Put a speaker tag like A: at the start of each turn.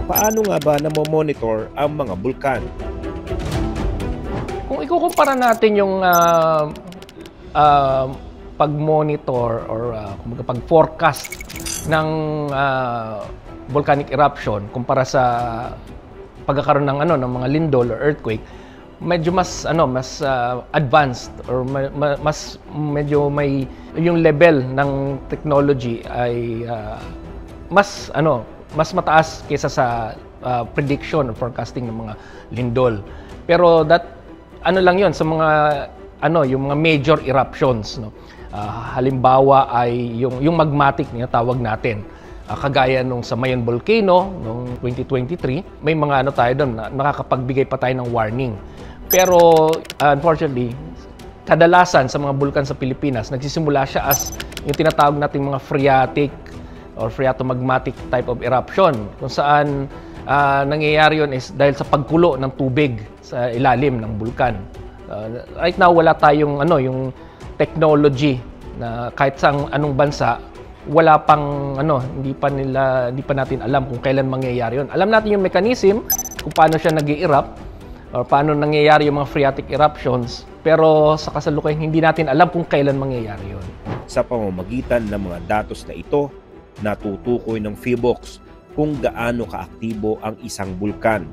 A: Paano nga ba namo-monitor ang mga bulkan?
B: Kung ikukumpara natin yung pag-monitor or pag-forecast ng volcanic eruption kumpara sa pagkakaroon ng ng mga lindol or earthquake, medyo mas advanced or mas medyo may yung level ng technology ay mas mataas kaysa sa prediction or forecasting ng mga lindol. Pero lang 'yon sa mga yung mga major eruptions, no. Halimbawa ay yung magmatic na tawag natin. Kagaya nung sa Mayon Volcano noong 2023, may mga tayo doon na nakakapagbigay pa tayo ng warning. Pero unfortunately, kadalasan sa mga bulkan sa Pilipinas, nagsisimula siya as yung tinatawag nating mga phreatic or phreatomagmatic type of eruption, kung saan nangyayari yun is dahil sa pagkulo ng tubig sa ilalim ng bulkan. Right now, wala tayong yung technology na kahit sa anong bansa, wala pang hindi pa natin alam kung kailan mangyayari yun. Alam natin yung mechanism kung paano siya nag-i-erupt or paano nangyayari yung mga phreatic eruptions, pero sa kasalukuyan hindi natin alam kung kailan mangyayari yun.
A: Sa pamamagitan ng mga datos na ito, natutukoy ng PHIVOLCS kung gaano kaaktibo ang isang bulkan.